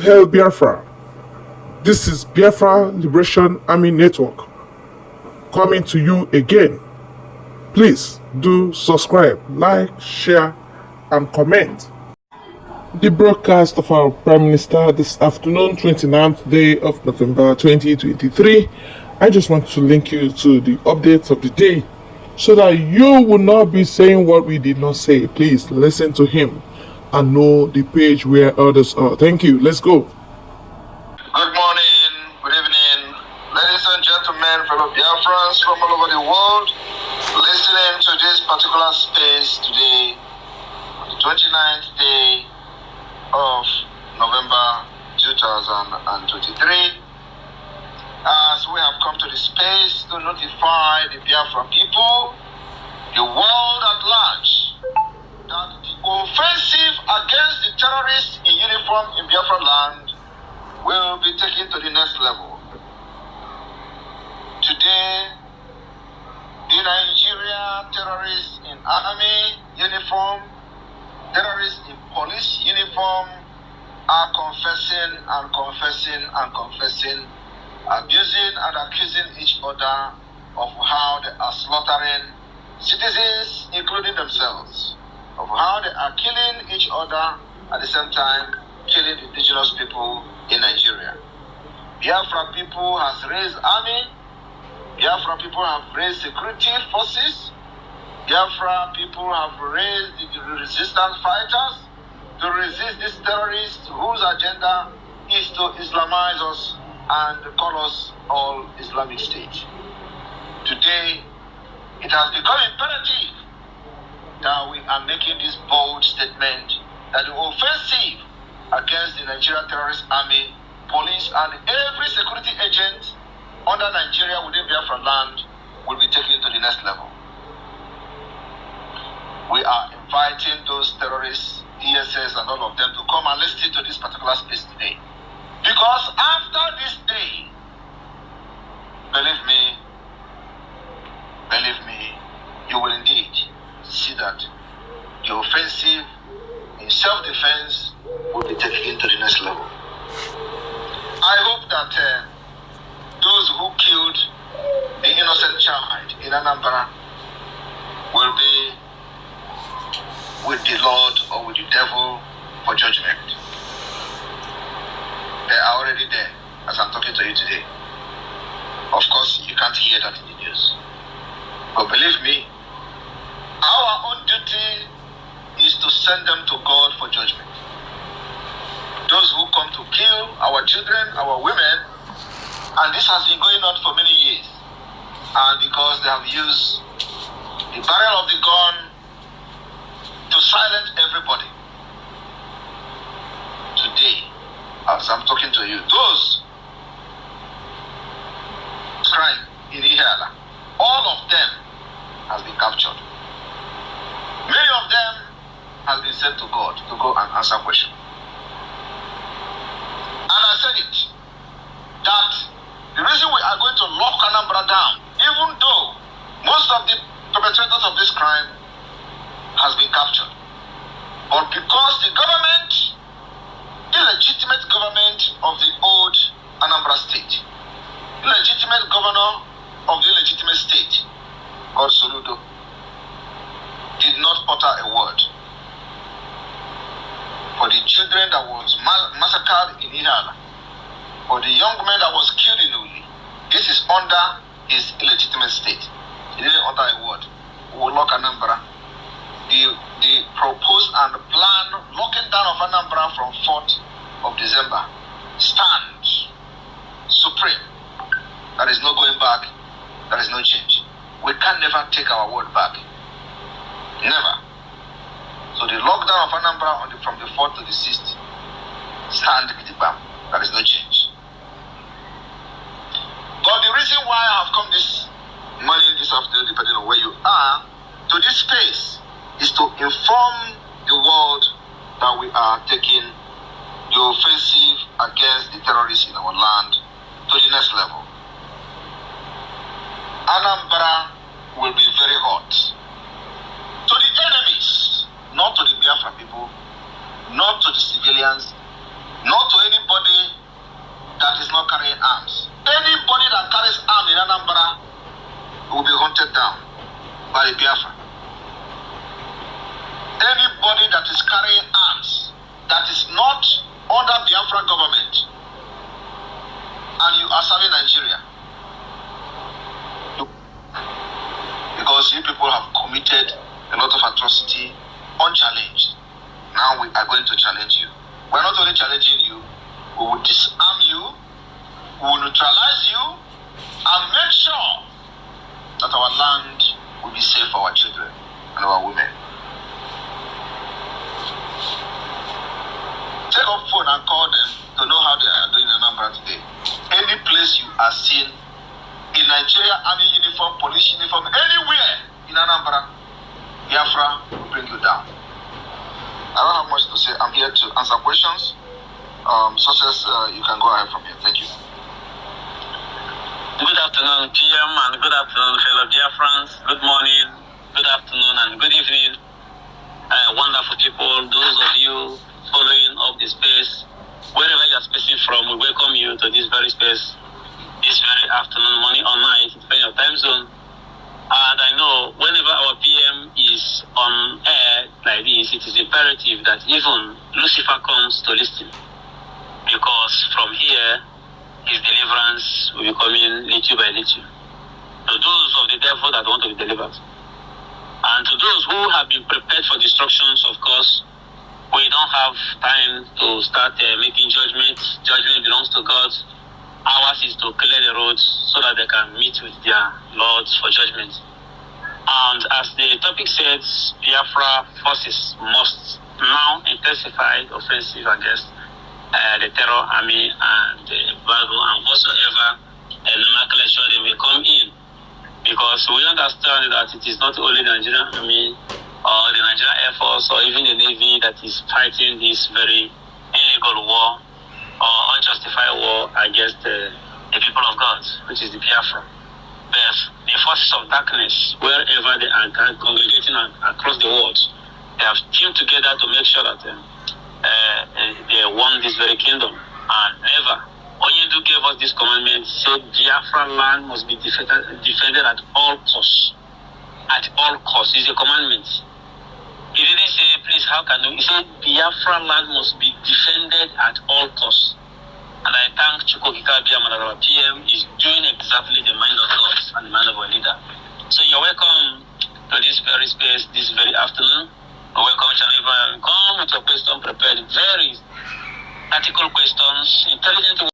Hail Biafra! This is Biafra Liberation Army Network coming to you again. Please do subscribe, like, share, and comment. The broadcast of our Prime Minister this afternoon, 29th day of November 2023. I just want to link you to the updates of the day so that you will not be saying what we did not say. Please listen to him and know the page where others are. Thank you. Let's go. Good morning, good evening, ladies and gentlemen, fellow Biafrans from all over the world, listening to this particular space today, the 29th day of November 2023. As we have come to the space to notify the Biafran people, the world at large, that the offensive against the terrorists in uniform in Biafra land will be taken to the next level. Today, the Nigeria terrorists in army uniform, terrorists in police uniform are confessing, abusing and accusing each other of how they are slaughtering citizens, including themselves, of how they are killing each other at the same time killing indigenous people in Nigeria. Biafra people has raised army, Biafra people have raised security forces, Biafra people have raised the resistance fighters to resist these terrorists whose agenda is to Islamize us and call us all Islamic State. Today, it has become imperative that we are making this bold statement that the offensive against the Nigerian terrorist army, police, and every security agent under Nigeria within Biafra land will be taken to the next level. We are inviting those terrorists, ESS, and all of them to come and listen to this particular space today. Because after this day, believe me, you will indeed see that the offensive in self-defense will be taken to the next level. I hope that those who killed the innocent child in Anambra will be with the Lord or with the devil for judgment. They are already there as I'm talking to you today. Of course, you can't hear that in the news. But believe me, our own duty is to send them to God for judgment. Those who come to kill our children, our women, and this has been going on for many years. And because they have used the barrel of the gun to silence everybody. Today, as I'm talking to you, those crime in Ihiala, all of them has been captured. Many of them has been sent to God to go and answer questions. And I said it, that the reason we are going to lock Anambra down, even though most of the perpetrators of this crime has been captured, but because the government, illegitimate government of the old Anambra state, illegitimate governor of the illegitimate state, God Soludo, did not utter a word for the children that was massacred in Ihiala, for the young man that was killed in Uli. This is under his illegitimate state. He didn't utter a word. We will lock Anambra. The proposed and plan locking down of Anambra from 4th of December stands supreme. There is no going back. There is no change. We can never take our word back. Never. So the lockdown of Anambra from the 4th to the 6th stand bam. There is no change. But the reason why I have come this morning, this afternoon, depending on where you are, to this space is to inform the world that we are taking the offensive against the terrorists in our land to the next level. Anambra will be very hot. To the enemies, not to the Biafra people, not to the civilians, not to anybody that is not carrying arms. Anybody that carries arms in Anambra will be hunted down by the Biafra. Anybody that is carrying arms that is not under Biafra government and you are serving Nigeria, because you people have committed a lot of atrocity unchallenged. Now we are going to challenge you. We are not only challenging you, we will disarm you, we will neutralize you, and make sure that our land will be safe for our children and our women. Take up phone and call them to know how they are doing in Anambra today. Any place you are seen in Nigeria, army uniform, police uniform, anywhere in Anambra, Biafra will bring you down. I don't have much to say. I'm here to answer questions. Success, you can go ahead from here. Thank you. Good afternoon, PM, and good afternoon, fellow Biafrans. Good morning, good afternoon, and good evening. Wonderful people, those of you following up the space, wherever you are spacing from, we welcome you to this very space, this very afternoon, morning, or night, depending on your time zone. And I know whenever our PM is on air like this, it is imperative that even Lucifer comes to listen. Because from here, his deliverance will be coming little by little. To those of the devil that want to be delivered. And to those who have been prepared for destructions, of course, we don't have time to start making judgment. Judgment belongs to God. Ours is to clear the roads so that they can meet with their Lord for judgment. And as the topic says, Biafra forces must now intensify offensive against the terror army and the embargo and whatsoever nomenclature they may come in. Because we understand that it is not only the Nigerian army or the Nigerian Air Force or even the Navy that is fighting this very illegal war or unjustified war against the people of God, which is the Biafra. But the forces of darkness, wherever they are congregating across the world, they have teamed together to make sure that they won this very kingdom. And never, Onyedu gave us this commandment, said Biafra land must be defended at all costs. At all costs is a commandment. He didn't say, please, how can you? He said Biafra land must be defended at all costs. And I thank Chukwukika Abiyama that our PM is doing exactly the mind of God and the mind of our leader. So you're welcome to this very space, this very afternoon. You're welcome, Chaneva. Come with your question prepared. Very practical questions, intelligent